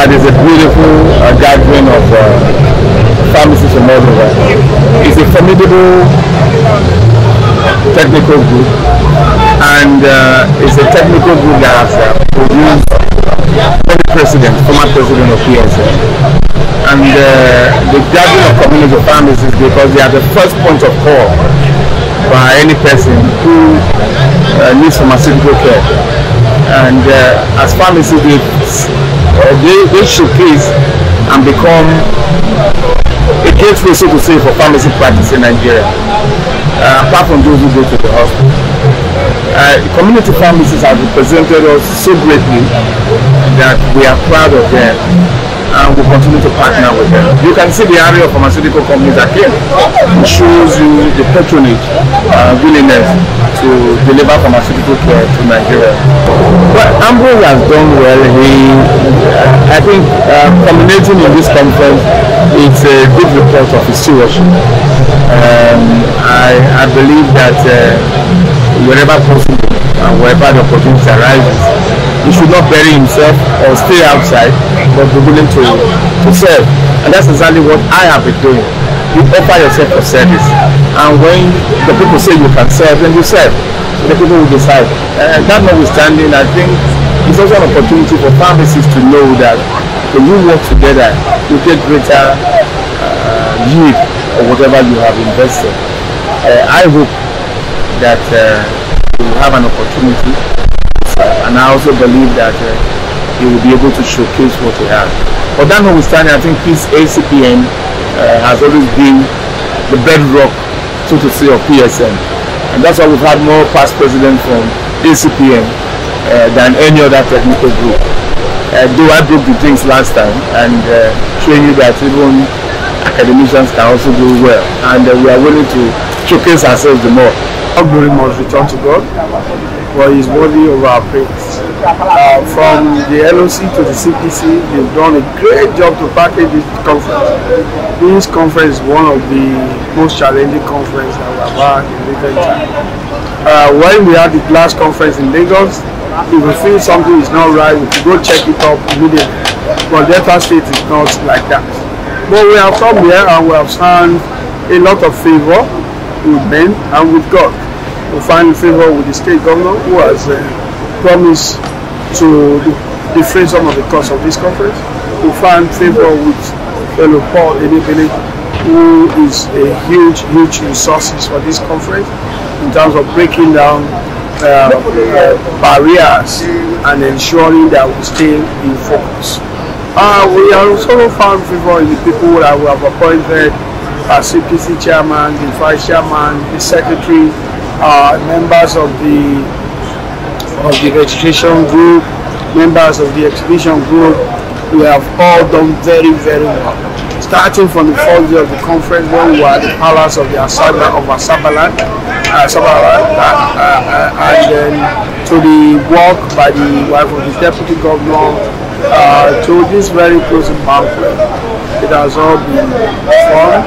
that is a beautiful gathering of pharmacists from all over. It's a formidable technical group, and it's a technical group that has produced former president of PSN. And the gathering of community pharmacists, because they are the first point of call by any person who needs pharmaceutical care. And as pharmacists, they showcase and become a gateway, so to say, for pharmacy practice in Nigeria, apart from those who go to the hospital. Community pharmacists have represented us so greatly that we are proud of them, and we continue to partner with them. You can see the area of pharmaceutical companies that came. It shows you the patronage, willingness to deliver pharmaceutical care to Nigeria. Well, Ambrose has done well. I think culminating in this conference, it's a good report of his stewardship. I believe that wherever possible and wherever the opportunity arises, he should not bury himself or stay outside, but be willing to serve. And that's exactly what I have been doing. You offer yourself for service, and when the people say you can serve, then you serve. The people will decide. That notwithstanding, I think it's also an opportunity for pharmacists to know that when you work together, you get greater yield or whatever you have invested. I hope that you will have an opportunity, and I also believe that you will be able to showcase what you have. But that notwithstanding, I think this ACPN has always been the bedrock, so to say, of PSN. And that's why we've had more past presidents from ACPN than any other technical group. Though I broke the drinks last time and showing you that even academicians can also do well, and we are willing to showcase ourselves the more. All glory must return to God, for He is worthy of our praise. From the LOC to the CPC, they've done a great job to package this conference. This conference is one of the most challenging conferences that we have had in recent time. When we had the last conference in Lagos, if we feel something is not right, we can go check it up immediately. But Delta State is not like that. But we have come here and we have found a lot of favor with men and with God. We find favor with the state governor, who has promised to defray some of the cost of this conference. We find favor with fellow Paul Enebele, who is a huge resources for this conference in terms of breaking down barriers and ensuring that we stay in focus. We have also found favor in the people that we have appointed as CPC chairman, the vice chairman, the secretary, members of the registration group, members of the exhibition group. We have all done very well. Starting from the first day of the conference, when we were at the palace of the Asabaland, and then to the walk by the wife of the deputy governor, to this very closing banquet. It has all been fun,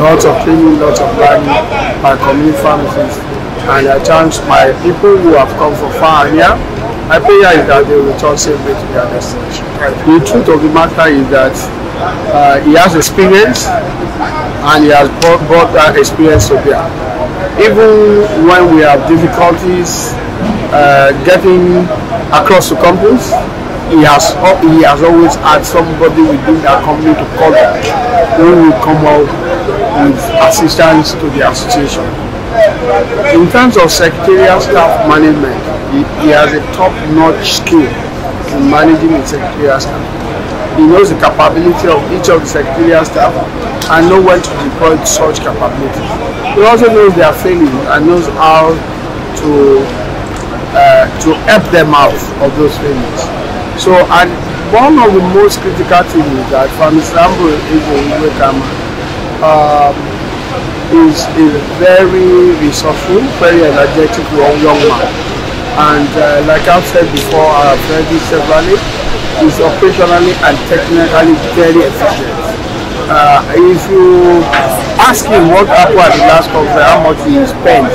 lots of training, lots of learning by community pharmacists. And I thank my people who have come from far and near. My prayer is that they will return safely to their destination. The truth of the matter is that he has experience, and he has brought that experience to bear. Even when we have difficulties getting across to companies, he has always had somebody within that company to call them who will come out with assistance to the association. In terms of secretarial staff management, he has a top-notch skill in managing the secretarial staff. He knows the capability of each of the secretarial staff and knows when to deploy such capabilities. He also knows their failings and knows how to help them out of those failings. So, and one of the most critical things is that Pharmacist Ambrose is a very resourceful, very energetic young man. And like I've said before, I've heard this severally, is operationally and technically very efficient. If you ask him what happened at the last conference, how much he spent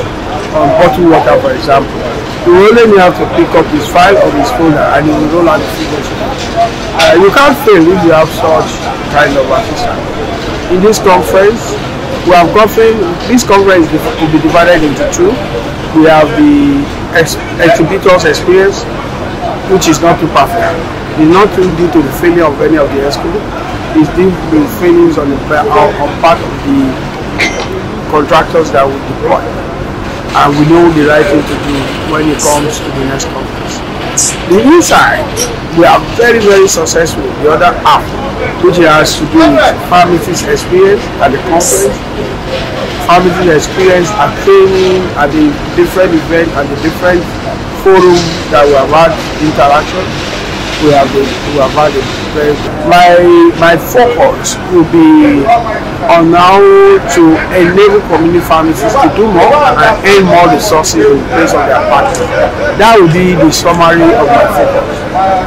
on bottled water, for example, he will only have to pick up his file or his folder and he will roll out the figures. You can't fail if you have such kind of assistant. In this conference, this conference will be divided into two. We have the exhibitors experience, which is not too perfect. It's not due to the failure of any of the schools. It's due to failures on part of the contractors that we deploy. And we know the right thing to do when it comes to the next conference. The inside, we are very, very successful. The other half, which has to do with pharmacists experience at the conference, pharmacists experience at training, at the different events, at the different forums that we have had interaction. We have had a very my focus will be on how to enable community pharmacists to do more and earn more resources in place of their partners. That will be the summary of my focus.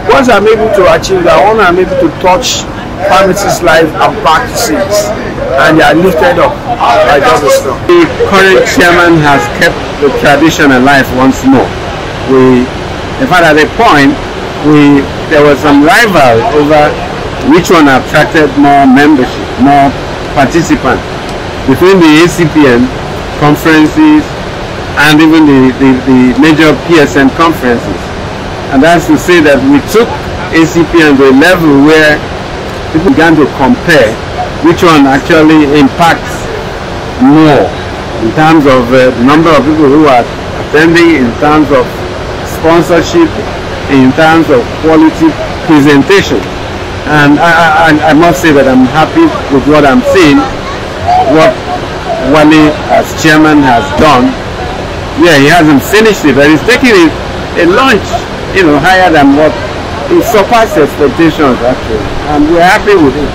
Once I'm able to achieve that, once I'm able to touch pharmacists' life and practices, and they are lifted up by God's strong. The current chairman has kept the tradition alive once more. In fact, at a point, there was some rival over which one attracted more membership, more participants between the ACPN conferences and even the major PSN conferences. And that's to say that we took ACPN to a level where people began to compare which one actually impacts more in terms of the number of people who are attending, in terms of sponsorship, in terms of quality presentation. And I must say that I'm happy with what I'm seeing, what Wale as chairman has done. Yeah, he hasn't finished it, but he's taking it a launch, higher than what it surpassed expectations actually, and we're happy with it.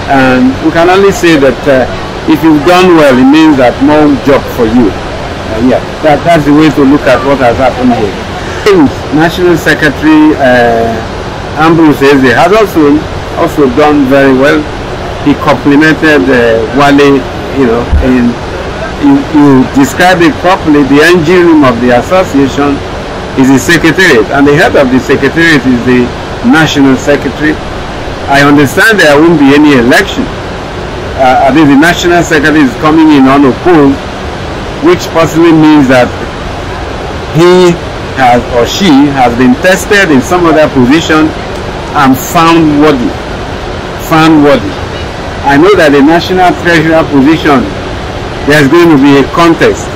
And we can only say that if you've done well, it means that more job for you. Yeah, that's the way to look at what has happened here. National Secretary Ambrose Eze has also done very well. He complimented Wale, you described it properly. The engine room of the association is the secretariat, and the head of the secretariat is the national secretary. I understand there won't be any election. I think the national secretary is coming in unopposed, which possibly means that he has or she has been tested in some other position and found worthy. I know that the national treasurer position, there's going to be a contest,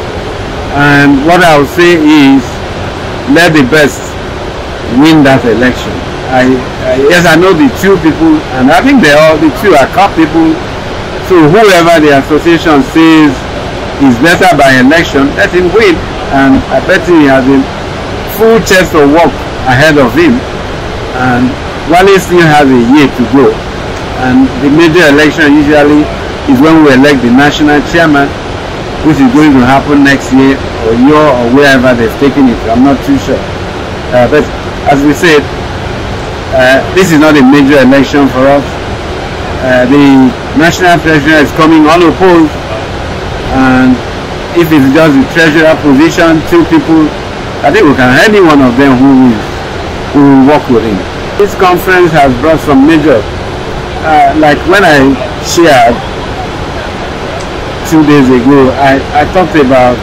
and what I will say is let the best win that election. Yes, I know the two people, and I think the two are top people, so whoever the association says is better by election, let him win, and I bet he has a full chest of work ahead of him, and Wale still has a year to go. And the major election usually is when we elect the national chairman, which is going to happen next year or wherever they've taken it. I'm not too sure. But as we said, this is not a major election for us. The national treasurer is coming unopposed, and if it's just the treasurer position, two people, I think we can have any one of them who will work with him. This conference has brought some major, like when I shared 2 days ago, I talked about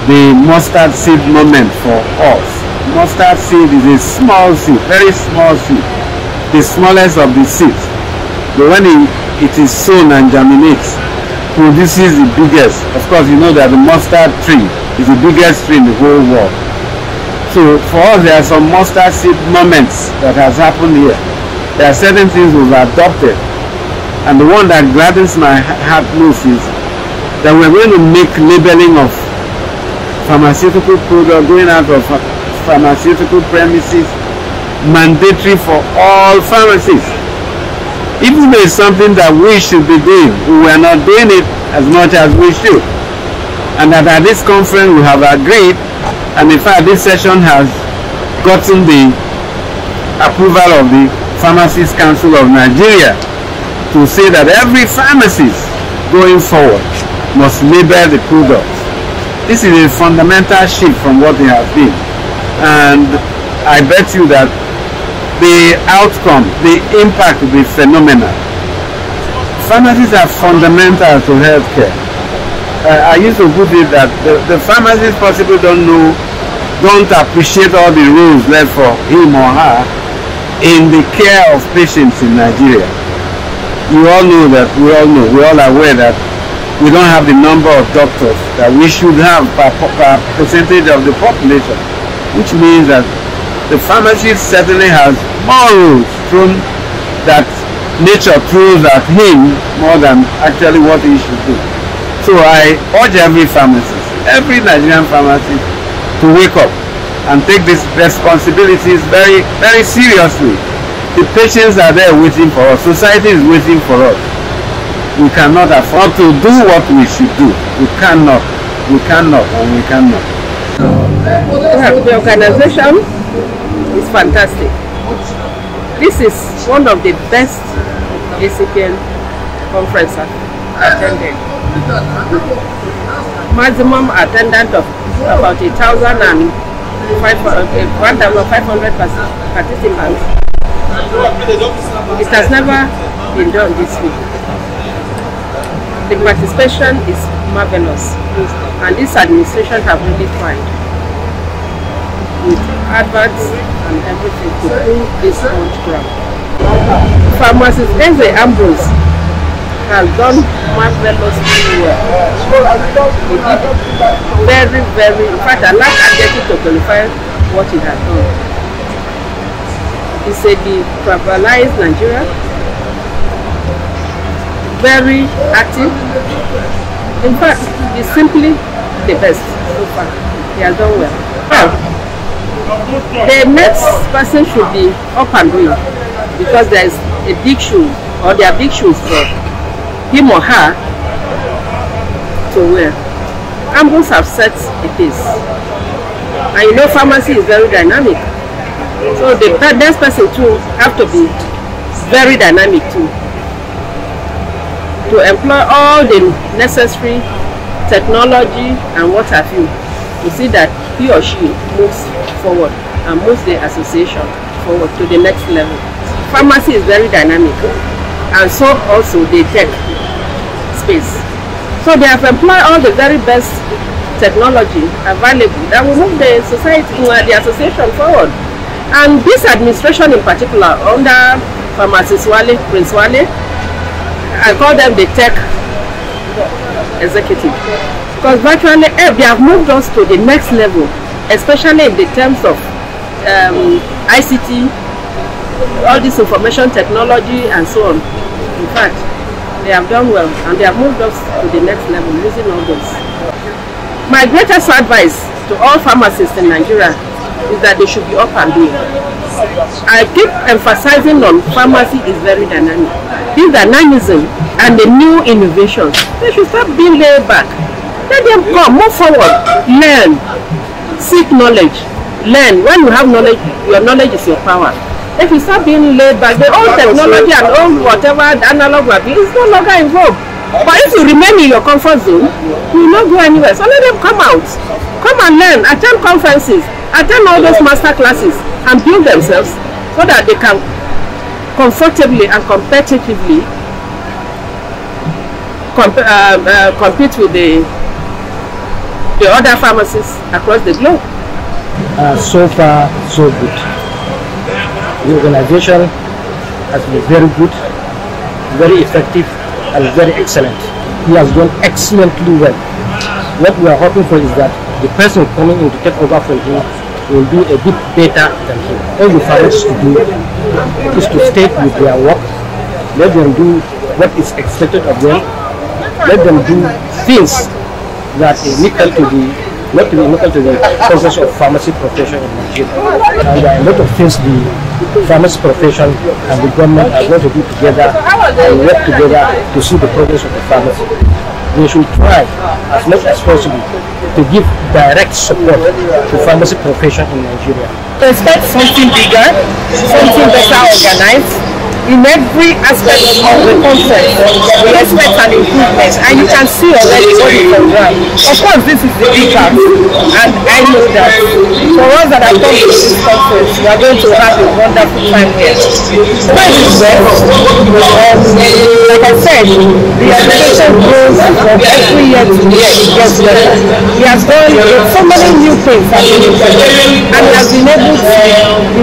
the mustard seed moment for us. Mustard seed is a small seed, very small seed, the smallest of the seeds. But when it is sown and germinates, produces the biggest. Of course, you know that the mustard tree is the biggest tree in the whole world. So for us, there are some mustard seed moments that has happened here. There are certain things we've adopted, and the one that gladdens my heart most is that we're going to make labeling of pharmaceutical products going out of pharmaceutical premises mandatory for all pharmacies. Even though it's something that we should be doing, we are not doing it as much as we should. And that at this conference we have agreed, and in fact this session has gotten the approval of the Pharmacists Council of Nigeria to say that every pharmacist going forward must label the products. This is a fundamental shift from what it has been, and I bet you that the outcome, the impact will be phenomenal. Pharmacists are fundamental to healthcare. I used to put it that the pharmacists possibly don't appreciate all the rules left for him or her in the care of patients in Nigeria. You all know that, we all are aware that we don't have the number of doctors that we should have per percentage of the population, which means that the pharmacist certainly has more rules thrown that nature throws at him more than actually what he should do. So I urge every pharmacist, every Nigerian pharmacist, to wake up and take these responsibilities very, very seriously. The patients are there waiting for us. Society is waiting for us. We cannot afford to do what we should do. We cannot, and we cannot. The organization is fantastic. This is one of the best ACPN conferences I've attended. Maximum attendance of about 1,500 participants. It has never been done this way. The participation is marvelous, and this administration have really tried with adverts and everything to pull this on ground. Pharmacist Eze Ambrose has done marvelously well. He did very, in fact, I like adjective to qualify what he has done. He said he tribalized Nigeria, very active. In fact, he's simply the best so far. He has done well. The next person should be up and doing, because there is a big shoe, or there are big shoes for him or her to wear. Ambrose have set a pace, and you know pharmacy is very dynamic. So the next person too have to be very dynamic too, to employ all the necessary technology and what have you, to see that he or she moves forward and moves the association forward to the next level. Pharmacy is very dynamic, and so also the tech space. So they have employed all the very best technology available that will move the society, the association forward. And this administration in particular, under Pharmacist Wale, Prince Wale, I call them the tech executive, because virtually they have moved us to the next level, especially in the terms of ICT, all this information technology and so on. In fact, they have done well, and they have moved us to the next level using all those. My greatest advice to all pharmacists in Nigeria is that they should be up and doing. I keep emphasizing on pharmacy is very dynamic. This dynamism and the new innovations, they should stop being laid back. Let them come, move forward, learn, seek knowledge, learn. When you have knowledge, your knowledge is your power. If you start being laid back, the old technology and old whatever, the analog will be, is no longer in vogue. But if you remain in your comfort zone, you will not go anywhere. So let them come out, come and learn, attend conferences, attend all those master classes, and build themselves so that they can comfortably and competitively compete with the other pharmacists across the globe. So far, so good. The organization has been very good, very effective, and very excellent. He has done excellently well. What we are hoping for is that the person coming in to take over from him will do a bit better than him. All the pharmacists to do is to stay with their work, let them do what is expected of them, let them do things that is equal to the process of pharmacy profession in Nigeria. And there are a lot of things the pharmacy profession and the government are going to do together and work together to see the progress of the pharmacy. They should try as much as possible to give direct support to pharmacy profession in Nigeria. To expect something bigger, something better organized, in every aspect of the conference. We expect an improvement, and you can see already what is on ground. Of course, this is the big house, and I know that for us that have come to this conference, we are going to have a wonderful time here. Like I said, the education grows from every year to year. It gets better. He has done so many new things, and he has been able to,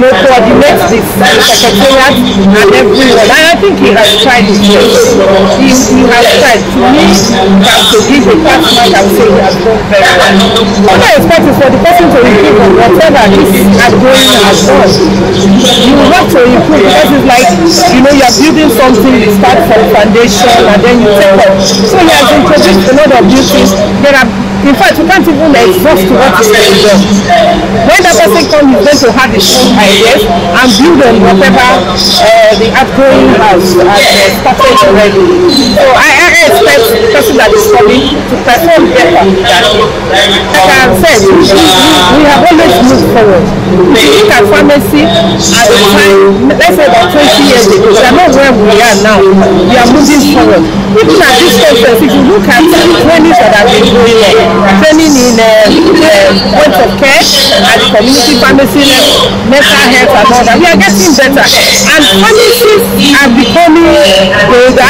coordinate this secretariat and everyone. And I think he has tried his best. He has tried. To me, to give a pass mark, I would say he has done very well. What I expect is for the person to improve on whatever this outgoing has done. You have to improve, because it's like, you are building something, you start from foundation and then you take up. So he has introduced a lot of new things. In fact, we can't even exhaust what is done. When that person comes, he's going to have his own ideas and build on whatever the outgoing has started already. So I expect the person that is coming to perform better than him. Like I have said, we have always moved forward. If you look at pharmacy at the time, let's say about 20 years ago, we are not where we are now. We are moving forward. Even at this conference, if you look at the trainings that have been going on, training in points of care at the community pharmacy level, mental health and all that, we are getting better. And pharmacists are becoming older.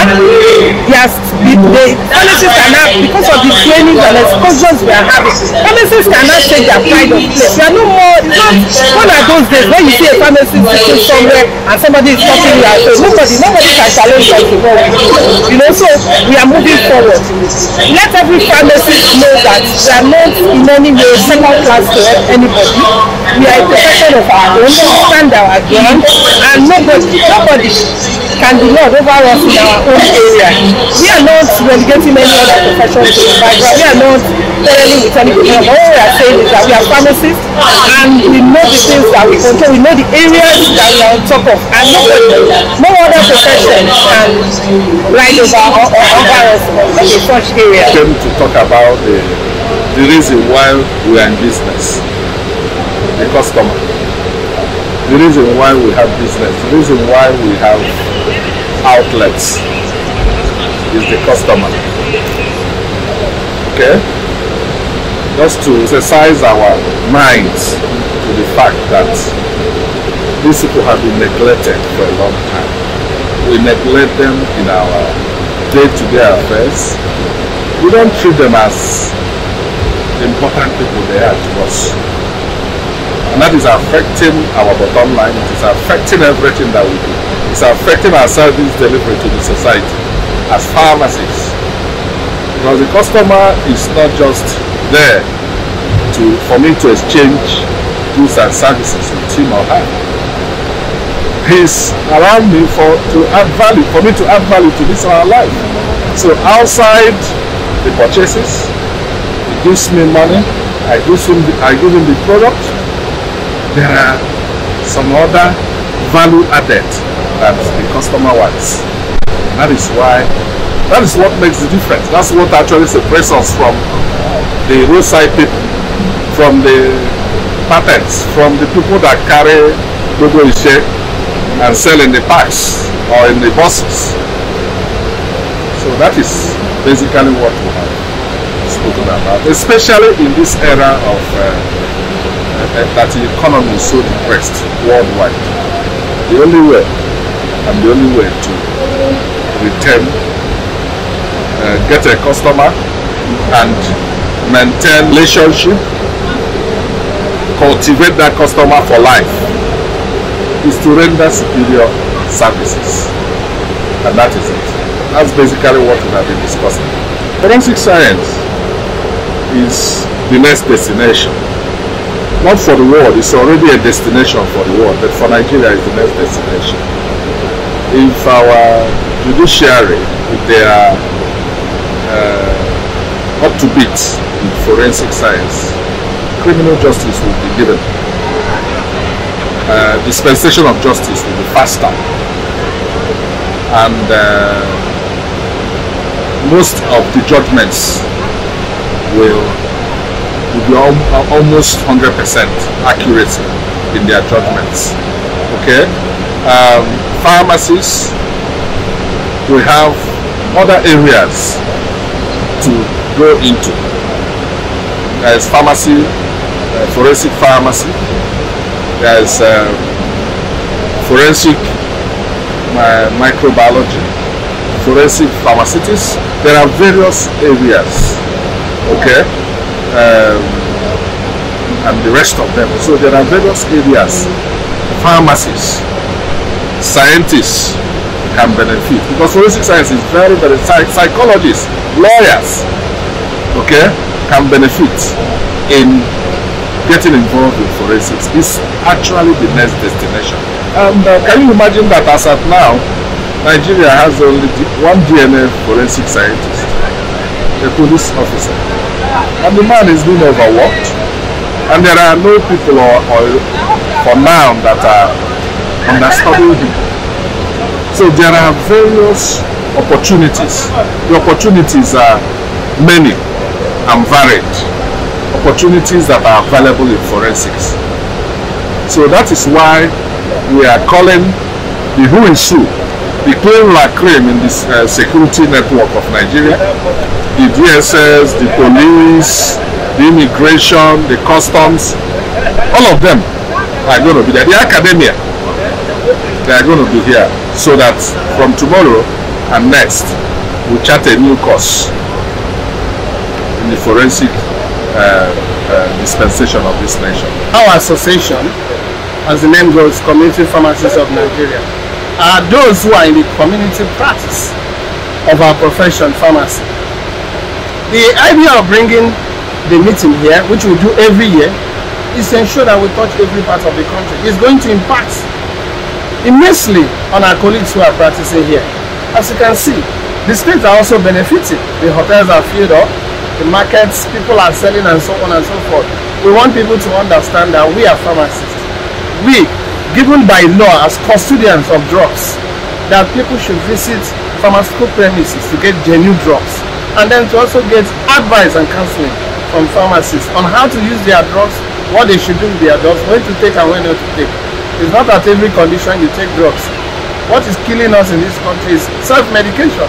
The pharmacists are now, because of the training and exposures we are having, pharmacists cannot take their pride of place. We are no more, it's not one of those days when you see a pharmacist sitting somewhere and somebody is talking you out. Nobody can challenge us to what we do. So we are moving forward. Let every pharmacist know that we are not in any way second class to anybody. We are a profession of our own, we stand our ground, and nobody can be Lord over us in our own area. We are not relegating any other profession to the background. We are not telling with any profession. What we are saying is that we are pharmacists, and we know the things that we control. We know the areas that we are on top of, and no other profession can ride over us in such area. I came to talk about the reason why we are in business, the customer. The reason why we have business, the reason why we have outlets is the customer. Okay? Just to exercise our minds to the fact that these people have been neglected for a long time. We neglect them in our day-to-day affairs. We don't treat them as the important people they are to us. And that is affecting our bottom line. It is affecting everything that we do. It's affecting our service delivery to the society as pharmacists. Because the customer is not just there for me to exchange goods and services with him or her. He's around me for me to add value to this our life. So outside the purchases, he gives me money, I give him the product. There are some other value added that the customer wants. That is what makes the difference. That's what actually separates us from the roadside people, from the patents, from the people that carry Gogo Ishe and sell in the packs or in the buses. So that is basically what we have spoken about, especially in this era of that the economy is so depressed worldwide. The only way to retain, get a customer and maintain relationship, cultivate that customer for life, is to render superior services. And that is it. That's basically what we have been discussing. Forensic science is the next destination. Not for the world, it's already a destination for the world, but for Nigeria it's the next destination. If our judiciary, if they are up to beat in forensic science, criminal justice will be given. Dispensation of justice will be faster. And most of the judgments will be almost 100% accuracy in their judgments. Okay? pharmacists, we have other areas to go into. There is pharmacy, forensic pharmacy, there is forensic microbiology, forensic pharmaceutics. There are various areas, okay, and the rest of them. So there are various areas. Pharmacists, scientists can benefit, because forensic science is very, very, psychologists, lawyers, okay, can benefit in getting involved with forensics. It's actually the next destination. And can you imagine that as at now, Nigeria has only one DNA forensic scientist, a police officer, and the man is being overworked, and there are no people for now that are understudying him. So there are various opportunities. The opportunities are many and varied. Opportunities that are available in forensics. So that is why we are calling the who is who, the creme la creme in this security network of Nigeria, the DSS, the police, the immigration, the customs, all of them are going to be there. The academia, they are going to be here, so that from tomorrow and next we chart a new course in the forensic dispensation of this nation. Our association, as the name goes, Community Pharmacists of Nigeria, are those who are in the community practice of our profession, pharmacy. The idea of bringing the meeting here, which we do every year, is to ensure that we touch every part of the country. It's going to impact immensely on our colleagues who are practicing here. As you can see, the states are also benefiting. The hotels are filled up, the markets, people are selling, and so on and so forth. We want people to understand that we are pharmacists. We, given by law as custodians of drugs, that people should visit pharmaceutical premises to get genuine drugs, and then to also get advice and counseling from pharmacists on how to use their drugs, what they should do with their drugs, when to take and when not to take. It's not at every condition you take drugs. What is killing us in this country is self-medication.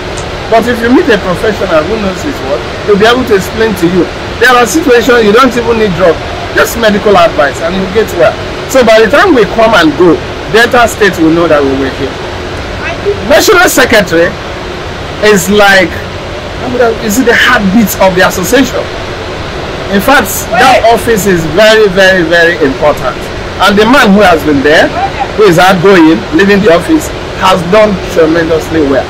But if you meet a professional who knows his work, he'll be able to explain to you. There are situations you don't even need drugs, just medical advice, and you'll get well. So by the time we come and go, Delta State will know that we were here. National Secretary is like, is it the heartbeat of the association? In fact, that office is very, very, very important. And the man who has been there, who is outgoing, leaving the office, has done tremendously well.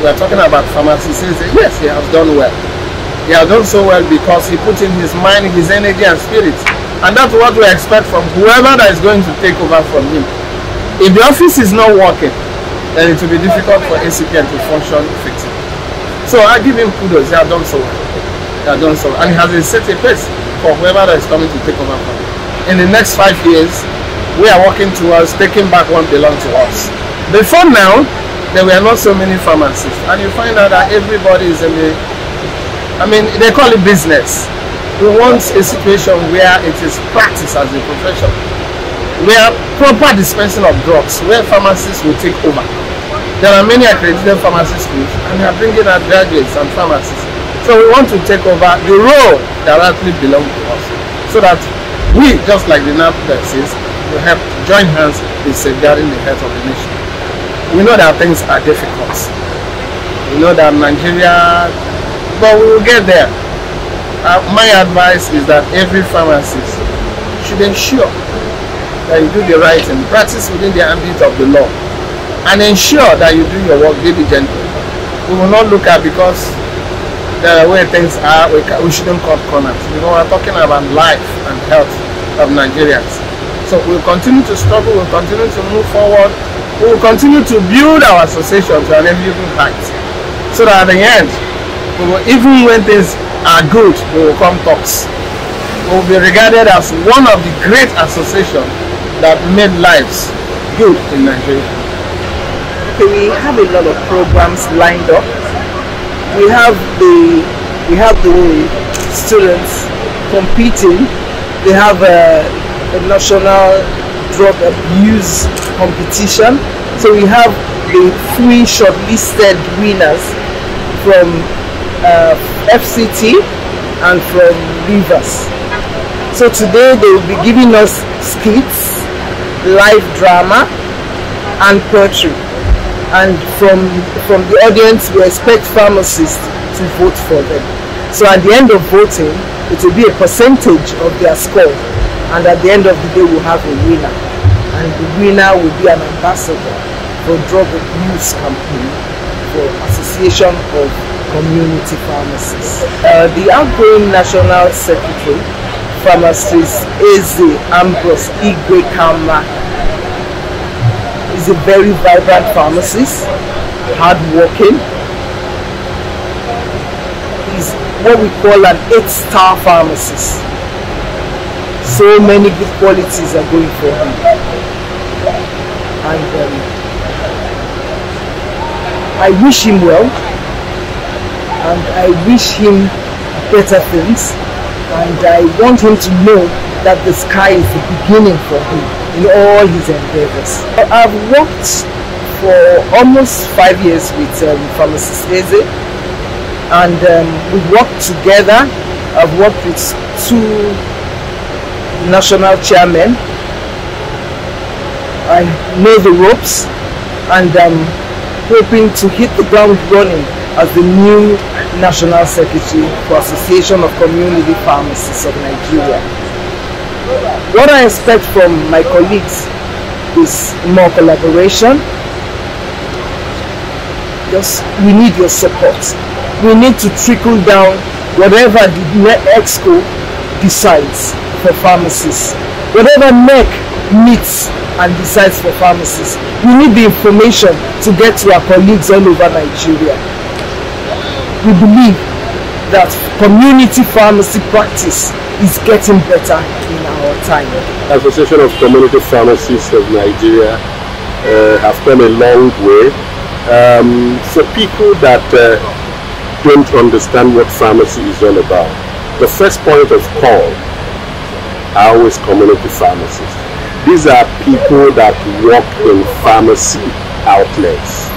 We are talking about pharmacists. Yes, he has done well. He has done so well because he put in his mind, his energy and spirit. And that's what we expect from whoever that is going to take over from him. If the office is not working, then it will be difficult for ACPN to function effectively. So I give him kudos. He has done so well. He has done so well. And he has set a pace for whoever that is coming to take over from him. In the next 5 years, we are working towards taking back what belongs to us. Before now, there were not so many pharmacists, and you find out that everybody is in the, they call it business. We want a situation where it is practice as a profession, where proper dispensing of drugs, where pharmacists will take over. There are many accredited pharmacy schools, and they are bringing out graduates and pharmacists. So we want to take over the role that rightly belongs to us, so that we, just like the NAPDEC says, will help join hands in safeguarding the health of the nation. We know that things are difficult. We know that Nigeria, but we will get there. My advice is that every pharmacist should ensure that you do the right and practice within the ambit of the law, and ensure that you do your work diligently. We will not look at because there are where things are, we shouldn't cut corners. Because we're talking about life and health of Nigerians. So we'll continue to struggle, we'll continue to move forward, we will continue to build our association to an enviable height. So that at the end, we will, even when things are good, we will come talks. We will be regarded as one of the great associations that made lives good in Nigeria. Okay, we have a lot of programs lined up. We have the students competing. They have a national drug abuse competition. So we have the 3 shortlisted winners from FCT and from Rivers. So today they will be giving us skits, live drama and poetry. And from the audience we expect pharmacists to vote for them. So at the end of voting, it will be a percentage of their score, and at the end of the day we'll have a winner, and the winner will be an ambassador for drug abuse campaign for Association of Community Pharmacists. The outgoing National Secretary, Pharmacist Eze Ambrose Igwe Kama, is a very vibrant pharmacist, hardworking. He's what we call an 8-star pharmacist. So many good qualities are going for him. And I wish him well, and I wish him better things, and I want him to know that the sky is the beginning for him in all his endeavors. I've worked for almost 5 years with Pharmacist Eze, and we worked together. I've worked with 2 national chairmen. I know the ropes, and I'm hoping to hit the ground running as the new National Secretary for Association of Community Pharmacists of Nigeria. What I expect from my colleagues is more collaboration. We need your support. We need to trickle down whatever the EXCO decides for pharmacists. Whatever NEC meets and decides for pharmacists. We need the information to get to our colleagues all over Nigeria. We believe that community pharmacy practice is getting better in our time. Association of Community Pharmacists of Nigeria have come a long way. For people that don't understand what pharmacy is all about, the first point of call are always community pharmacists. These are people that work in pharmacy outlets.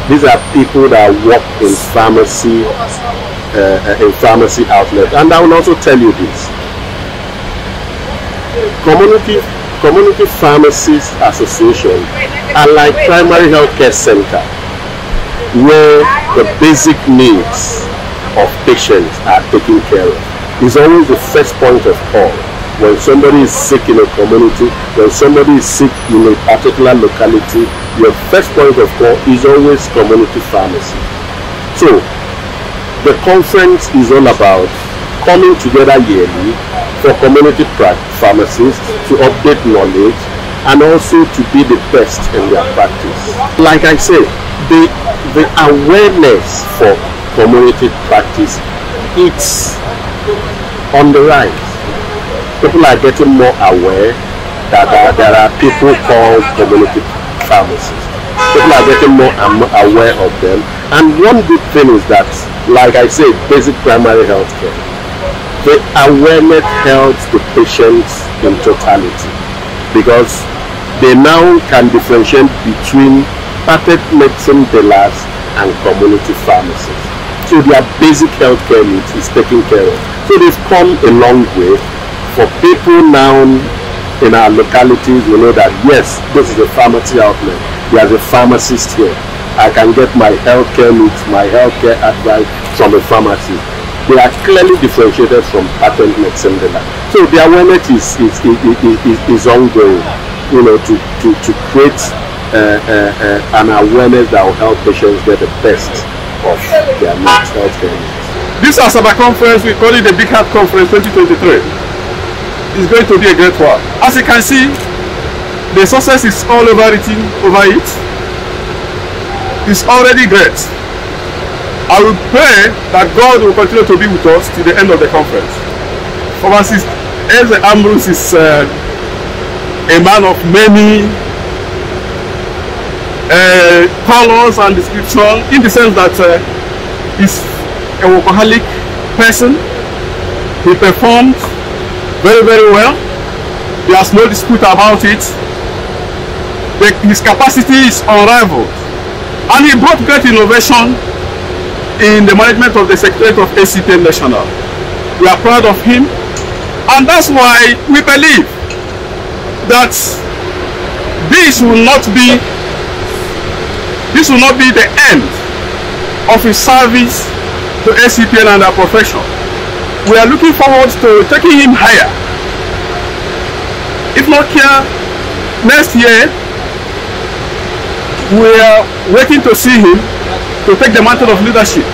These are people that work in pharmacy outlets. And I will also tell you this: Community Pharmacists Association are like primary healthcare center, where the basic needs of patients are taken care of. It's always the first point of call. When somebody is sick in a community, when somebody is sick in a particular locality, your first point of call is always community pharmacy. So, the conference is all about coming together yearly for community pharmacists to update knowledge and also to be the best in their practice. Like I said, the awareness for community practice, it's on the rise. People are getting more aware that there are people called community pharmacists. People are getting more aware of them. And one good thing is that, like I said, basic primary health care. The awareness helps the patients in totality, because they now can differentiate between patent medicine dealers and community pharmacists. So their basic health care needs is taken care of. So they've come a long way. For people now in our localities, we know that yes, this is a pharmacy outlet. There's a pharmacist here. I can get my healthcare needs, my healthcare advice from a pharmacy. They are clearly differentiated from patent medicine dealer. So the awareness is ongoing, you know, to create an awareness that will help patients get the best of their needs, healthcare needs. This Asaba conference, we call it the Big Heart Conference 2023. It's going to be a great one. As you can see, the success is all over it. It's already great. I will pray that God will continue to be with us till the end of the conference. Pharmacist Eze Ambrose is a man of many colors and description, in the sense that he's a workaholic person. He performed very, very well. There's no dispute about it. his capacity is unrivaled. And he brought great innovation in the management of the Secretariat of ACPN National. We are proud of him, and that's why we believe that this will not be the end of his service to ACPN and our profession. We are looking forward to taking him higher. If not here, next year, we are waiting to see him to take the mantle of leadership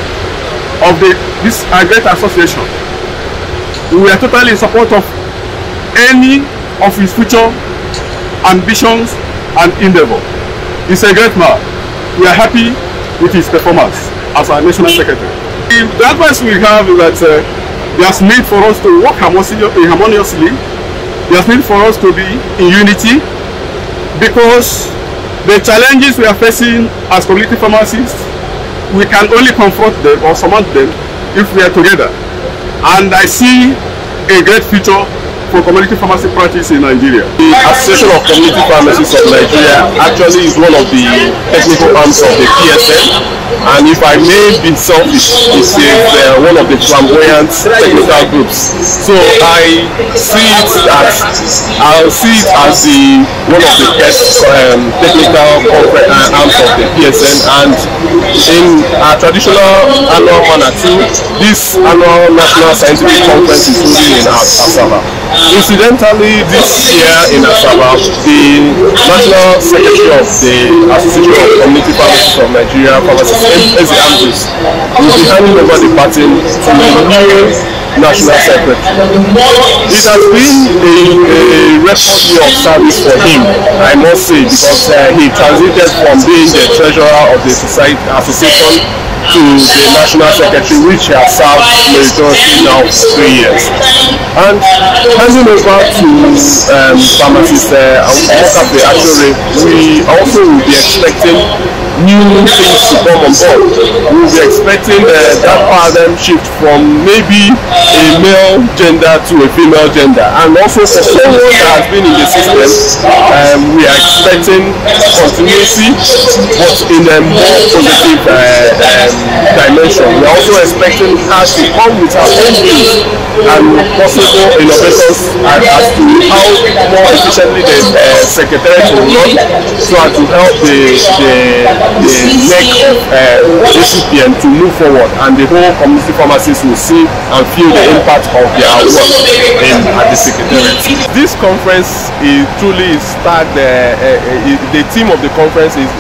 of this great association. We are totally in support of any of his future ambitions and endeavor. He's a great man. We are happy with his performance as our national secretary. The advice we have is that there's need for us to work harmoniously. There's need for us to be in unity, because the challenges we are facing as community pharmacists, we can only confront them or surmount them if we are together. And I see a great future for community pharmacy practice in Nigeria. The Association of Community Pharmacists of Nigeria actually is one of the technical arms of the PSN, and if I may be selfish, it is one of the flamboyant technical groups. So I see it as one of the best technical arms of the PSN, and in our traditional annual manner too, this annual National Scientific Conference is holding in Asaba. Incidentally, this year in Asaba, the National Secretary of the Association of Community Pharmacists of Nigeria, Pharmacists, Eze Andrews, will be handing over the baton to the new National Secretary. It has been a record year of service for him, I must say, because he transited from being the treasurer of the association to the National Secretary, which has served meritoriously now for 3 years. And handing over to pharmacists we also will be expecting new things to come on board. We will be expecting that paradigm shift from maybe a male gender to a female gender, and also for someone that has been in the system, we are expecting continuity, but in a more positive dimension. We are also expecting her to come with her own views and possible innovations as to how more efficiently the Secretariat will run, so as to help the neck of ACPN to move forward, and the whole community pharmacists will see and feel the impact of their work at the Secretariat. This conference is truly tagged, the theme of the conference is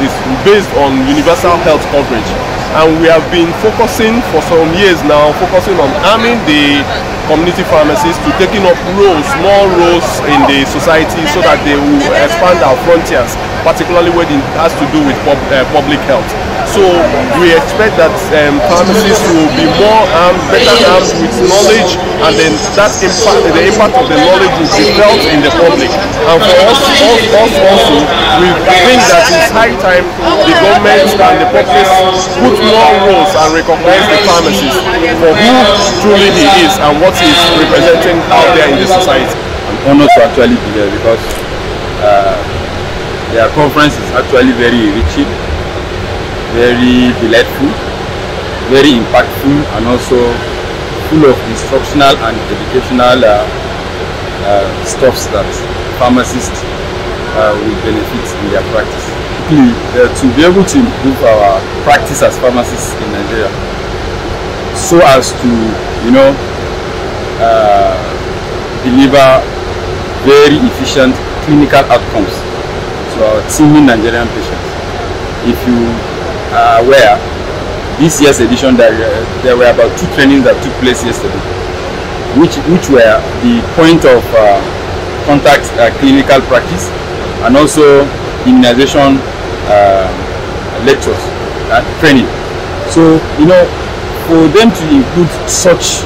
based on universal health coverage, and we have been focusing for some years now, on arming the community pharmacists to taking up more roles in the society, so that they will expand our frontiers, particularly when it has to do with public health. So we expect that pharmacists will be more armed, better armed with knowledge, and then that the impact of the knowledge will be felt in the public. And for us also, we think that it's high time the government and the public put more roles and recognize the pharmacist for who truly he is and what he is representing out there in the society. I'm honored to actually be here, because their conference is actually very enriching, very delightful, very impactful, and also full of instructional and educational stuffs that pharmacists will benefit in their practice. To be able to improve our practice as pharmacists in Nigeria, so as to deliver very efficient clinical outcomes to our teeming Nigerian patients. If you are aware, this year's edition there were about 2 trainings that took place yesterday, which were the point of contact clinical practice, and also immunization lectures training. So for them to include such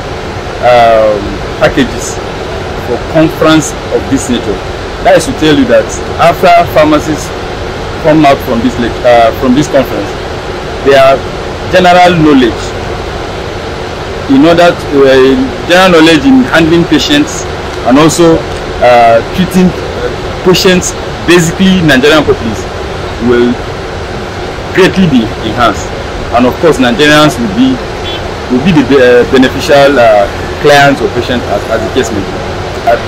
packages for conference of this nature, that is to tell you that after pharmacists come out from this conference, their general knowledge general knowledge in handling patients, and also treating patients, basically Nigerian populace, will greatly be enhanced, and of course Nigerians will be the beneficial clients or patients as the case may be.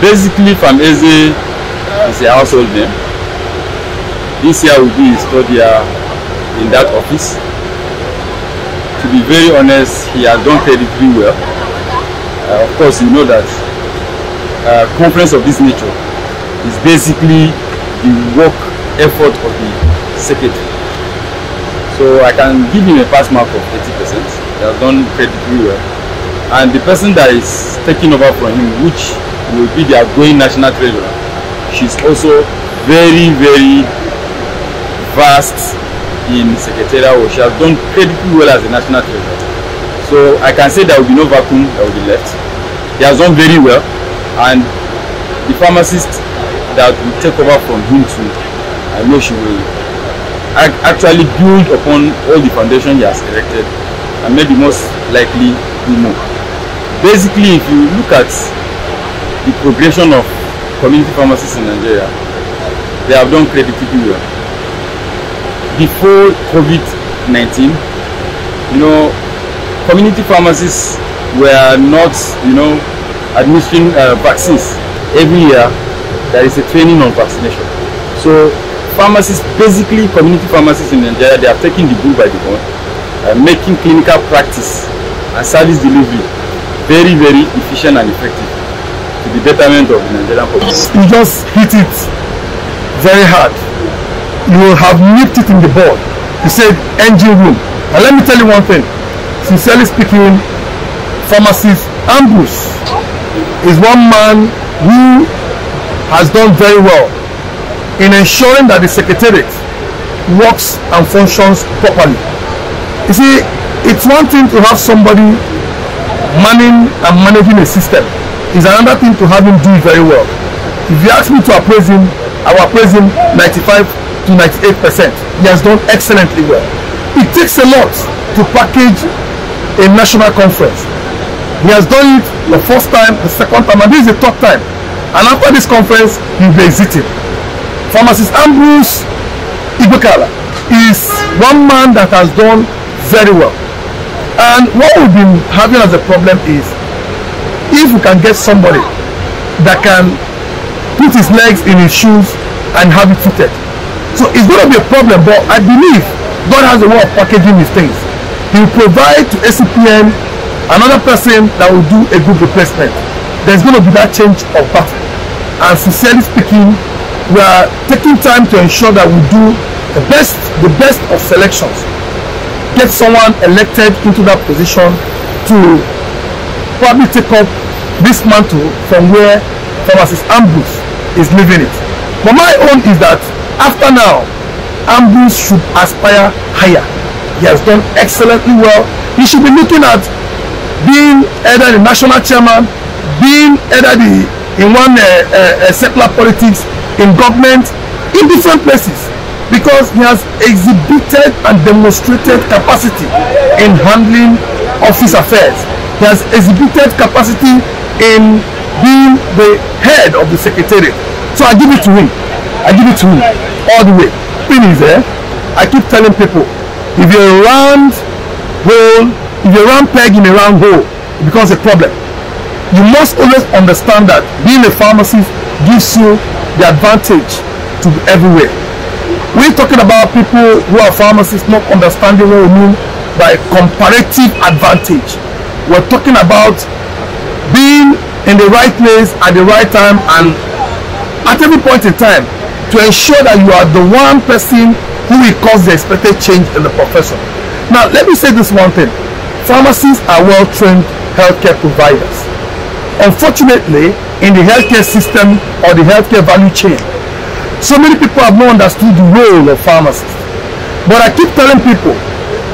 Basically, Pharmacists is a household name. This year will be his third year in that office. To be very honest, he has done incredibly well. Of course, you know that conference of this nature is basically the work effort of the secretary. So I can give him a pass mark of 80%. He has done incredibly well. And the person that is taking over from him, which will be the outgoing national treasurer, she's also very, very vast in secretarial work. She has done incredibly well as a national treasurer. So I can say there will be no vacuum that will be left. He has done very well, and the pharmacist that will take over from him too, I know she will actually build upon all the foundation he has erected, and maybe most likely do more. Basically, if you look at the progression of community pharmacists in Nigeria, they have done incredibly well. Before COVID-19, community pharmacists were not, administering vaccines. Every year, there is a training on vaccination. So, pharmacists, basically community pharmacists in Nigeria, they are taking the bull by the horn, making clinical practice and service delivery very, very efficient and effective to the betterment of the Nigerian population. You just hit it very hard. You will have nipped it in the bud. You said engine room. And let me tell you one thing. Sincerely speaking, Pharmacist Ambrose is one man who has done very well in ensuring that the secretariat works and functions properly. You see, it's one thing to have somebody manning and managing a system. It's another thing to have him do it very well. If you ask me to appraise him, I will appraise him 95 to 98%. He has done excellently well. It takes a lot to package a national conference. He has done it the first time, the second time, and this is the third time. And after this conference, he will be exiting. Pharmacist Ambrose Ibekala is one man that has done very well. And what we've been having as a problem is, if we can get somebody that can put his legs in his shoes and have it fitted. So it's going to be a problem, but I believe God has a way of packaging these things. He will provide to ACPN another person that will do a good replacement. There's going to be that change of battle. And sincerely speaking, we are taking time to ensure that we do the best of selections. Get someone elected into that position to probably take up this mantle from where Pharmacist Ambrose is leaving it. But my own is that after now, Ambrose should aspire higher. He has done excellently well. He should be looking at being either the national chairman, being either in one secular politics, in government, in different places, because he has exhibited and demonstrated capacity in handling office affairs. He has exhibited capacity in being the head of the secretariat. So I give it to him. I give it to him all the way. Thing is, I keep telling people, if you're a round hole, if you're a round peg in a round hole, it becomes a problem. You must always understand that being a pharmacist gives you the advantage to be everywhere. We're talking about people who are pharmacists not understanding what we mean by comparative advantage. We're talking about being in the right place at the right time and at every point in time to ensure that you are the one person who will cause the expected change in the profession. Now, let me say this one thing. Pharmacists are well-trained healthcare providers. Unfortunately, in the healthcare system or the healthcare value chain, so many people have not understood the role of pharmacists. But I keep telling people,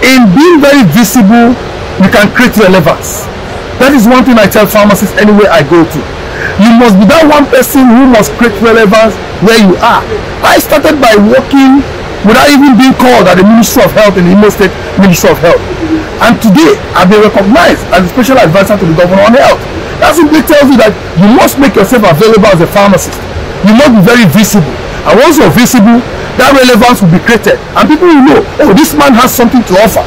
in being very visible, you can create relevance. That is one thing I tell pharmacists anywhere I go to. You must be that one person who must create relevance where you are. I started by working without even being called at the Ministry of Health in the Imo State Ministry of Health. And today, I've been recognized as a special advisor to the governor on health. That simply tells you that you must make yourself available as a pharmacist. You must be very visible. And once you're visible, that relevance will be created, and people will know, oh, this man has something to offer.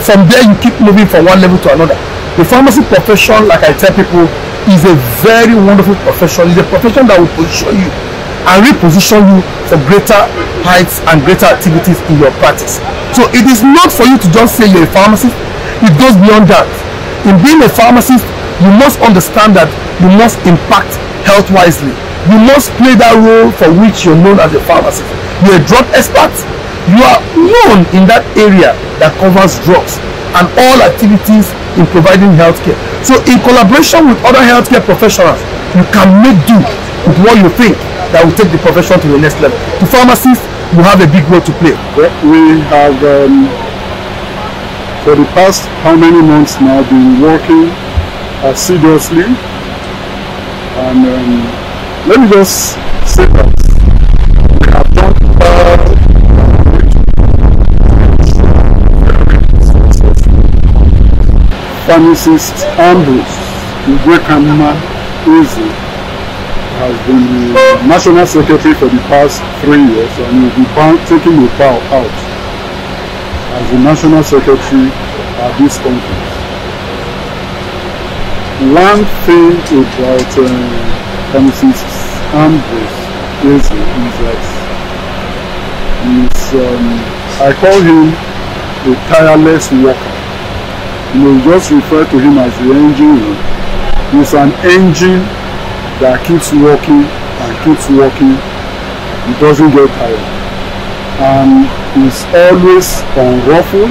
From there, you keep moving from one level to another. The pharmacy profession, like I tell people, is a very wonderful profession. It's a profession that will position you and reposition you for greater heights and greater activities in your practice. So it is not for you to just say you're a pharmacist. It goes beyond that. In being a pharmacist, you must understand that you must impact health wisely. You must play that role for which you're known as a pharmacist. You're a drug expert. You are known in that area that covers drugs and all activities in providing healthcare. So in collaboration with other healthcare professionals, you can make do with what you think that will take the profession to the next level. To pharmacists, you have a big role to play. Well, we have, for the past how many months now, been working assiduously, and let me just say that we have done Pharmacist Ambrose Igwekanma Eze has been the National Secretary for the past 3 years, and will be taking a bow out as the National Secretary at this conference. One thing about Pharmacist Ambrose Eze is that I call him a tireless worker. You just refer to him as the engine room. He's an engine that keeps working and keeps working. He doesn't get tired. And he's always unruffled.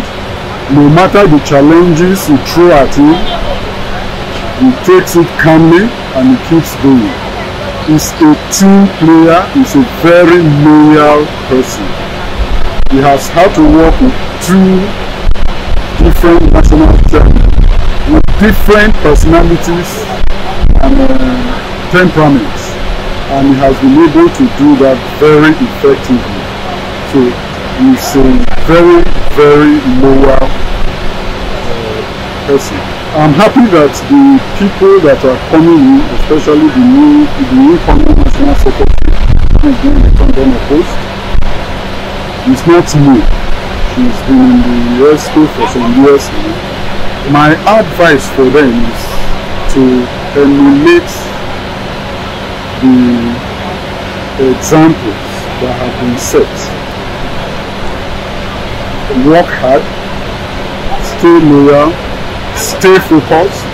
No matter the challenges you throw at him, he takes it calmly and he keeps going. He's a team player. He's a very loyal person. He has had to work with 2 different national chairmen with different personalities and temperaments, and he has been able to do that very effectively. So he's a very, very loyal person. I'm happy that the people that are coming in, especially the incoming national secretary who is being returned on a post, is not new. She's been in the ESCO for some years now. My advice for them is to emulate the examples that have been set. Work hard, stay loyal, stay focused,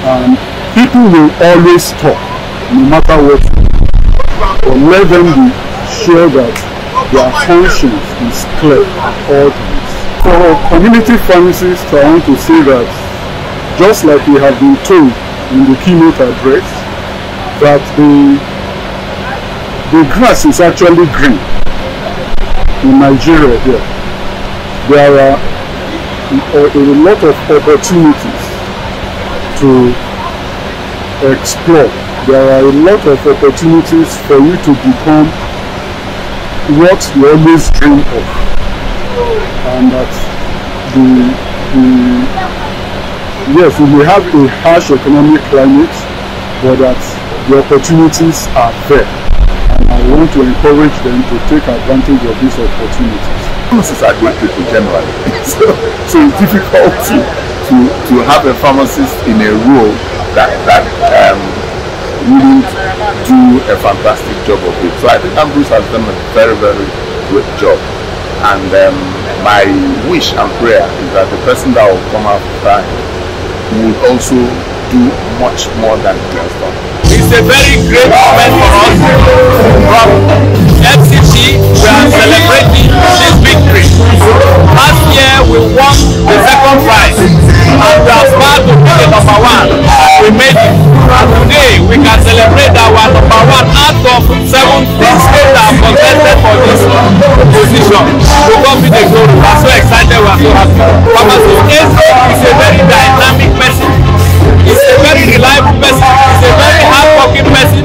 and people will always talk, no matter what. But let them be sure that their conscience is clear at all times. For community pharmacists, I want to say that just like we have been told in the keynote address, that the grass is actually green in Nigeria here. There are a lot of opportunities to explore. There are a lot of opportunities for you to become what you always dream of, and that yes, we may have a harsh economic climate, but that the opportunities are there, and I want to encourage them to take advantage of these opportunities. Pharmacists are good people generally, so it's difficult to have a pharmacist in a role that wouldn't do a fantastic job of it. So I think Ambrose has done a very, very good job. And my wish and prayer is that the person that will come after him will also do much more than he has done. It's a very great moment for us. From FCC, we are celebrating this victory. Last year we won the second prize, and we aspired to be the number 1. We made it, and today we can celebrate that we are number 1 out of 7 states that have contested for this position. We come with the glory. We are so excited. We are so happy. Pharmacist Eze is a very dynamic person. He's a very reliable person. He's a very hard-working person.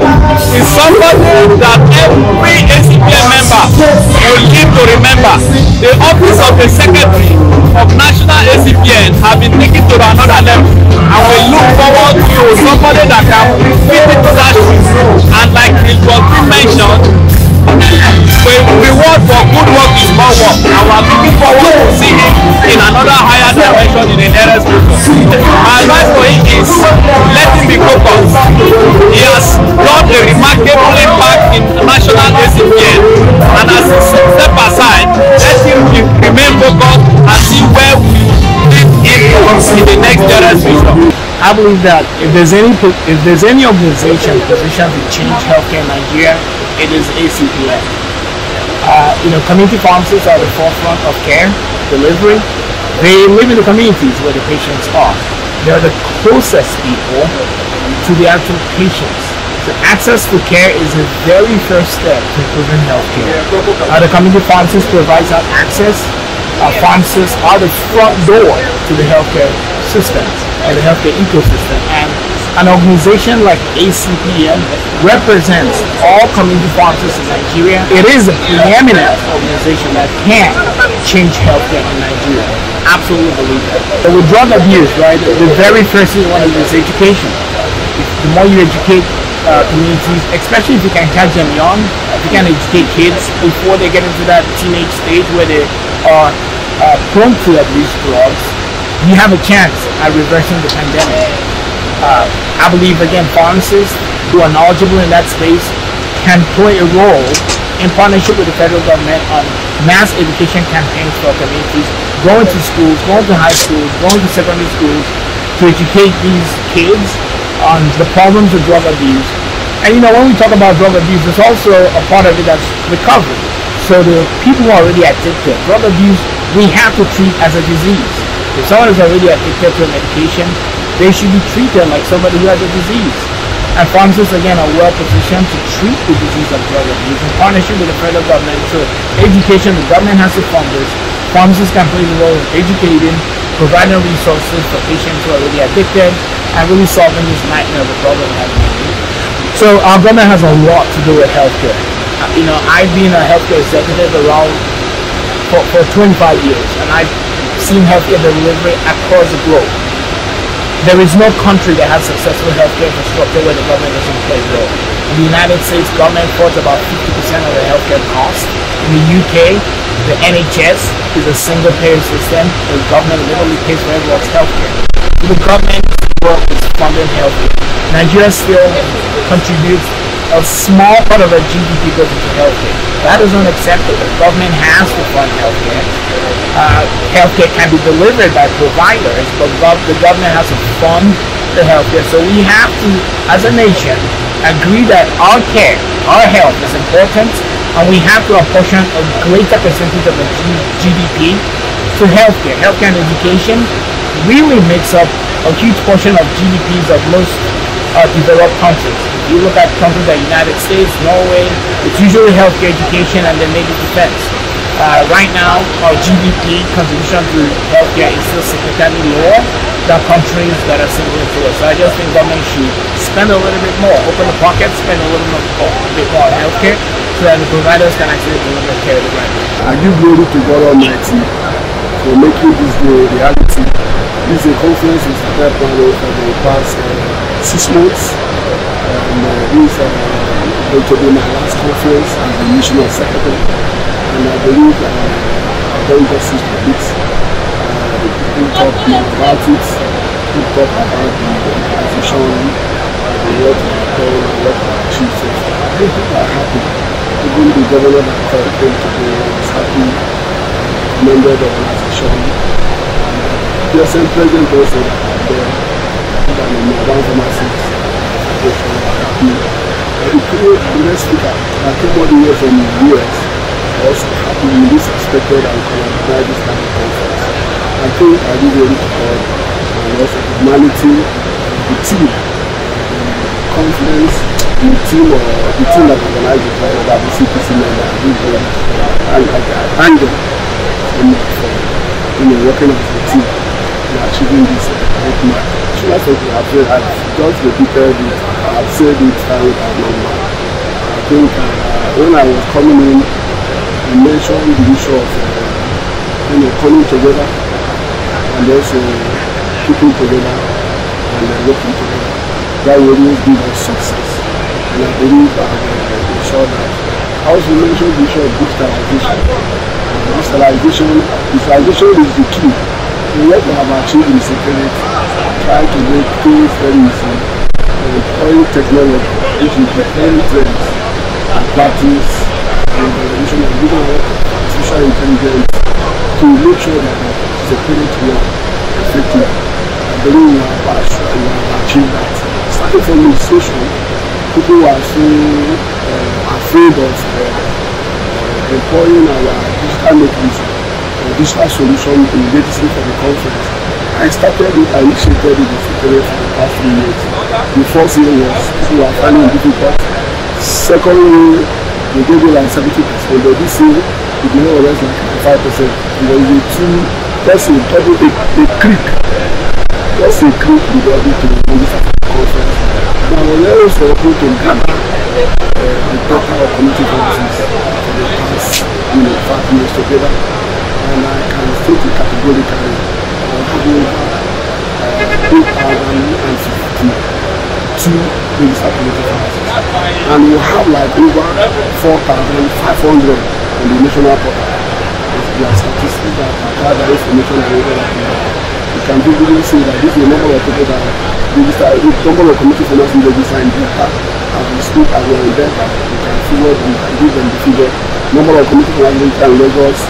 He's somebody that every ACPN member will live to remember. The office of the Secretary of National ACPN have been taken to another level, and we look forward to somebody that can fit into that shoes. And like it was mentioned, reward for good work is more work, and we are looking forward to see him in another higher dimension in the nearest future. My advice for him is let him be focused. He has done a remarkable impact in national ACPN, and as he step aside, let him remain focused and see where we lead him in the next nearest future. I believe that if there's any organization positioned to change healthcare in Nigeria, it is ACPN. Community pharmacists are the forefront of care delivery. They live in the communities where the patients are. They're the closest people to the actual patients. So access to care is the very first step to improving healthcare. The community pharmacists provides that access. Pharmacists are the front door to the healthcare system and the healthcare ecosystem. And an organization like ACPN represents all community pharmacists in Nigeria. It is a preeminent organization that can change healthcare in Nigeria. Absolutely believe that. But with drug abuse, right, the very first thing you want to do is education. The more you educate communities, especially if you can catch them young, if you can educate kids before they get into that teenage stage where they are prone to abuse drugs, you have a chance at reversing the pandemic. I believe, again, pharmacists who are knowledgeable in that space can play a role in partnership with the federal government on mass education campaigns for communities, going to schools, going to high schools, going to secondary schools to educate these kids on the problems of drug abuse. And when we talk about drug abuse, there's also a part of it that's recovery. So the people who are already addicted, drug abuse, we have to treat as a disease. If someone is already addicted to a medication, they should be treated like somebody who has a disease. And pharmacists, again, are well positioned to treat the disease of drug abuse in partnership with the federal government. So education, the government has to fund this. Pharmacists can play the role of educating, providing resources for patients who are already addicted, and really solving this nightmare of the problem we have. So our government has a lot to do with healthcare. I've been a healthcare executive around for 25 years, and I've seen healthcare delivery across the globe. There is no country that has successful healthcare infrastructure where the government doesn't play a role. In the United States, government funds about 50% of the healthcare costs. In the UK, the NHS is a single-payer system. The government literally pays for everyone's healthcare. The government work is funding healthcare. Nigeria still contributes a small part of our GDP goes into healthcare. That is unacceptable. The government has to fund healthcare. Healthcare can be delivered by providers, but the government has to fund the healthcare. So we have to, as a nation, agree that our care, our health is important, and we have to apportion a greater percentage of the GDP to healthcare. Healthcare and education really makes up a huge portion of GDPs of most developed countries. If you look at countries like the United States, Norway, it's usually healthcare, education, and then maybe defense. Right now, our GDP contribution to healthcare is still significantly lower than countries that are similar to us. So I just think government should spend a little bit more, open the pocket, spend a little bit more on healthcare, so that the providers can actually deliver care to the right way. I give glory to God Almighty for making this day a reality. This is a conference we started planning for the past 6 months, and this is going to be my last conference as the national secretary. And I believe I've done justice to it. We'll talk more about it. We'll talk about the organization, the work we've done, and what we've achieved so far. People are happy. Even the governor that came today was happy, commended the organization. The same president also that are there, that in Modern Pharmacists Association are happy. The next speaker that came all the way from the US also happy with this expected and collaborative this kind of conference. I think I give really to God and also the humanity, the team, the conference, the team that organized the conference, that the CPC member, I give really to God. And I thank them so much for working as a team and achieving this great match. That's what we have said. I've just repeated it, I've said it time without number. I think when I was coming in, I mentioned the issue of coming together and also keeping together and working together. That will always give us success. And I believe I've ensured that I also mentioned the issue of digitalization. Digitalization is the key. So what we have achieved in security, trying to make things very easy, employing technology, which is preparing trends and practice, and the evolution of artificial intelligence to make sure that security work effective. I believe we have achieved that. Starting from legislation, people are so afraid of employing our digital mechanism, digital solution immediately for the conference. I initiated it in February for the past 3 years. The first year was people were finding it difficult. Second year, they gave it like 70%, but this year, it may more or less like 55%. And then the two, that's a click. That's a click to be able to register for the conference. Now, we also open to Ghana, the proper of community services for the past 5 years together. And I can state it categorically. I have over 8,052 registered community services. And we have like over 4,500 on the national portal. There are statistics that have the information available. You can really see that this is the number of people that register, the number of community pharmacists register in Delta. As we speak, as we are in Delta, you can see what we can give them the figure. Number of community pharmacists in Lagos,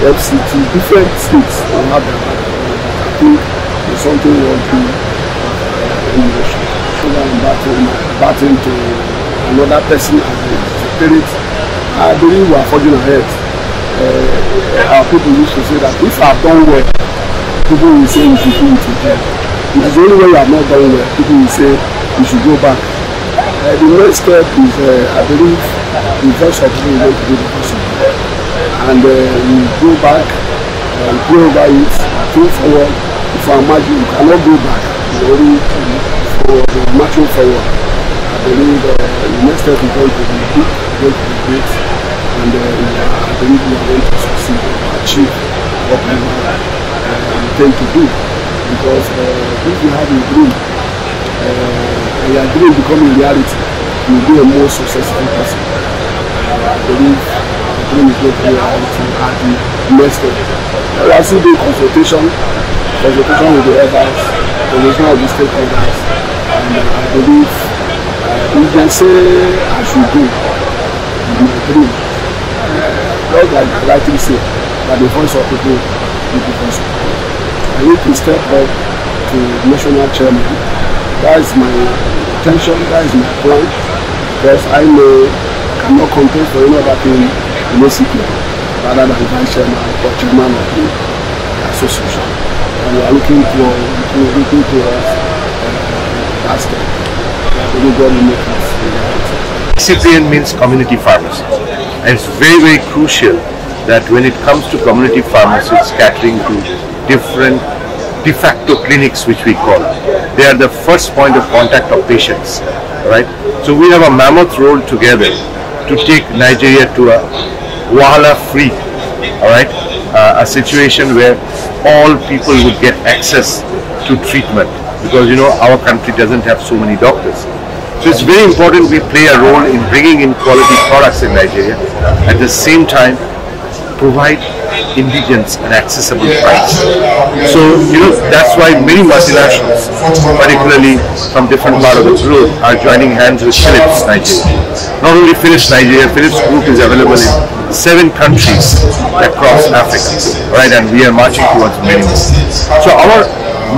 FCT, different states will have them. I think it's something we want to innovation. So I'm battling to another person as a spirit. I believe we are forging ahead. Our people used to say that if I've done well, people will say you should do it again. It is only when you have not done well, people will say you should go back. The next step is, I believe, the first of all, we want to do the possible. And we go back, pray over it, think forward. If I imagine, you cannot go back. You only forward, marching forward. I believe the next step is going to be big, going to be great. And I believe we are going to succeed and achieve what we intend to do. Because if you have a dream, and your dream becoming reality, you will be a more successful person. I believe the dream is going to be reality at the next step. We are still doing consultation with the others, consultation of the stakeholders, and I believe if they say I should do my dream, not like I rightly say, that the voice of people will be possible. I need to step up to national chairman. That is my intention, that is my plan, because I know I cannot contest for any other thing in ACPN rather than vice chairman or chairman of the association. And we are looking towards that step. ACPN means community pharmacy, and it's very, very crucial that when it comes to community pharmacies catering to different de facto clinics, which we call, they are the first point of contact of patients, right? So we have a mammoth role together to take Nigeria to a wahala-free, all right, a situation where all people would get access to treatment, because you know our country doesn't have so many doctors. So it's very important we play a role in bringing in quality products in Nigeria, at the same time provide indigents an accessible price. So you know that's why many multinationals, particularly from different parts of the globe, are joining hands with Philips Nigeria. Not only Philips Nigeria, Philips Group is available in 7 countries across Africa, right? And we are marching towards many more. So our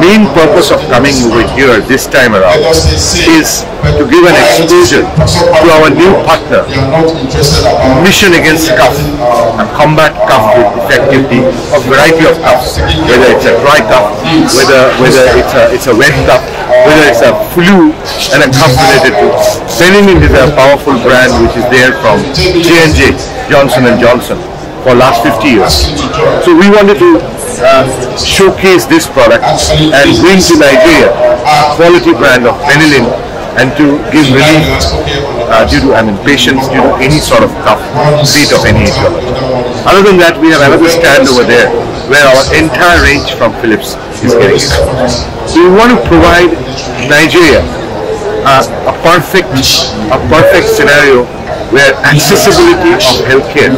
main purpose of coming over here this time around is to give an exposure to our new partner, Mission Against Cough, and combat cough with effectively a variety of coughs, whether it's a dry cough, whether it's a wet cough, whether it's a flu and a cough related to. Benylin is a powerful brand which is there from J&J, Johnson & Johnson, for last 50 years. So we wanted to showcase this product and bring to Nigeria a quality brand of Benylin, and to give relief due to patients due to any sort of cough, be it of any etiology. Other than that, we have another stand over there where our entire range from Philips is getting exposed. So we want to provide Nigeria a perfect scenario where accessibility of healthcare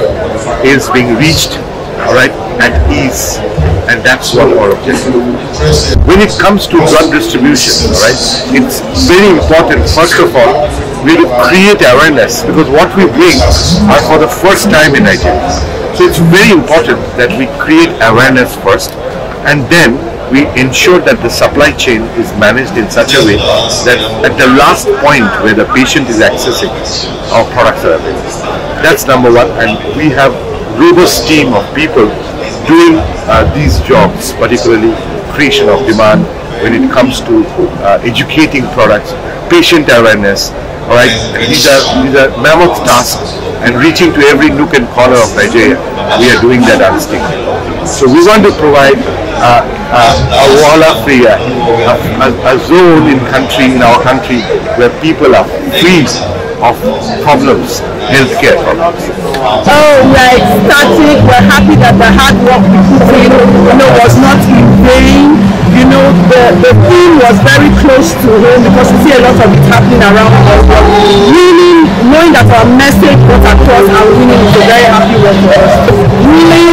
is being reached, all right, at ease, and that's what our objective is. When it comes to drug distribution, all right, it's very important, first of all, we will create awareness, because what we bring are for the first time in Nigeria. So it's very important that we create awareness first, and then we ensure that the supply chain is managed in such a way that at the last point where the patient is accessing, our products are available. That's number one, and we have robust team of people doing these jobs, particularly creation of demand when it comes to educating products, patient awareness. All right, these are mammoth tasks, and reaching to every nook and corner of Nigeria, we are doing that unstintingly. So we want to provide a walla-free, a zone in our country where people are free of problems, healthcare problems. Oh, we're ecstatic. We're happy that the hard work we put in, was not in vain. The theme was very close to home because we see a lot of it happening around us. But really, knowing that our message got across and winning is a very happy one for us. Really,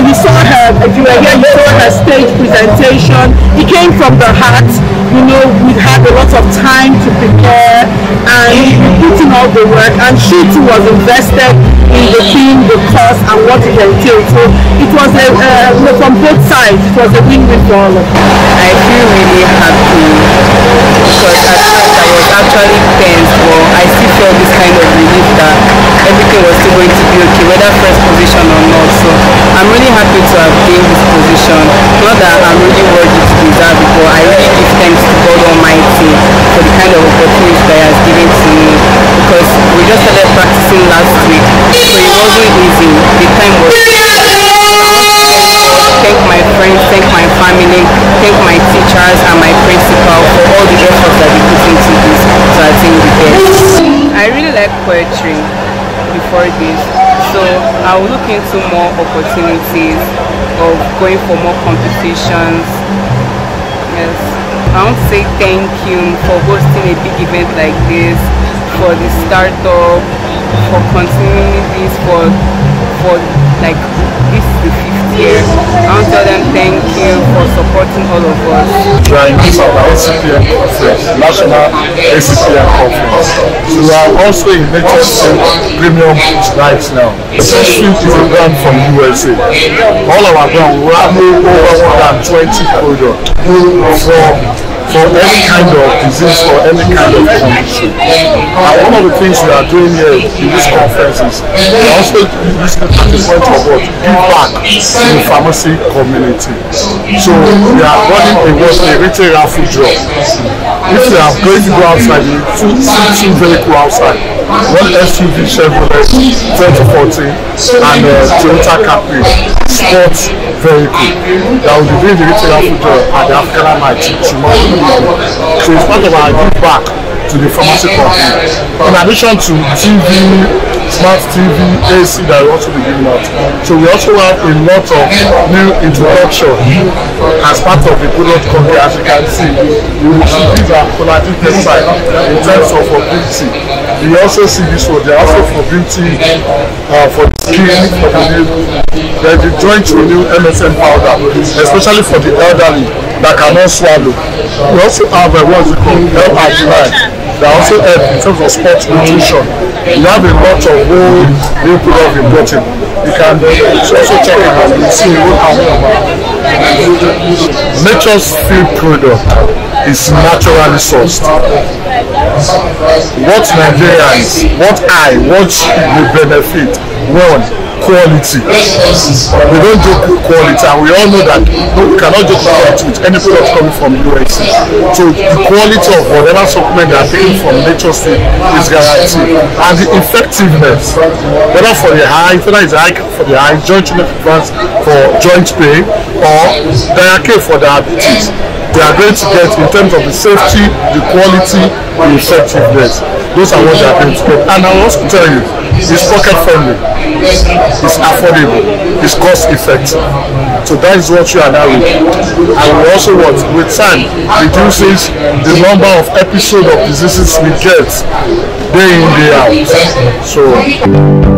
you saw her, if you were here, you saw her stage presentation. It came from the heart. We had a lot of time to prepare and we put in all the work, and she too was invested in the theme, the cause, and what it entailed. So it was from both sides, it was a win-win for all of us. I feel really happy because at first I was actually tense, but I still felt this kind of relief that everything was still going to be okay, whether first position or not. So I'm really happy to have gained this position. Not that I'm really worthy to deserve it, but I really give thanks to God Almighty for the kind of opportunity that He has given to me, because we just started practicing last week, so it wasn't easy. The time was thank my friends, thank my family, thank my teachers and my principal for all the efforts that they put into this to attain the best. I really like poetry before this, so I will look into more opportunities of going for more competitions. Yes, I want to say thank you for hosting a big event like this, for the startup, for continuing this, for like this is the 5th year. I want to tell them thank you for supporting all of us. We are in this ACPN conference, National ACPN conference. So we are also in Nature's Premium right now. Pharmacists is a brand from USA. All our brands, we have over 120 products for any kind of disease or any kind of condition. And one of the things we are doing here in this conference is we are also using it at the point of what? Give back to the pharmacy community. So we are running a retail raffle draw. If you are going to go outside, you see two vehicles outside. One SUV Chevrolet 2014 and Toyota Capri sports vehicle that will be doing the retail raffle draw at the African night tomorrow. So it's part of our give back to the pharmacy company. In addition to TV, smart TV, AC that will also be given out. So we also have a lot of new introduction as part of the product company. As you can see, we will see these are collagen peptide in terms of beauty. We also see this one, they are also for beauty, for the skin, for the nail. There's the joint renew MSM powder, especially for the elderly that cannot swallow. We also have what's it called, L-Arginine, that also help in terms of sports nutrition. We have a lot of new products in bottle. You can also check it out, you see what Nature's Field product is naturally sourced. What Nigerians, what the benefit, one, quality. We don't joke with quality, and we all know that we cannot joke with quality with any product coming from USA. So the quality of whatever supplement they are taking from Nature's Field is guaranteed, and the effectiveness, whether for the eye, whether it's eye for the eye, joint advance for joint pain, or diarrhea for diabetes, they are going to get in terms of the safety, the quality, the effectiveness. Those are what they are going to get. And I will also tell you, it's pocket friendly, it's affordable, it's cost effective. So that is what you are now with. And we also want, with time, reduces the number of episodes of diseases we get day in, day out. So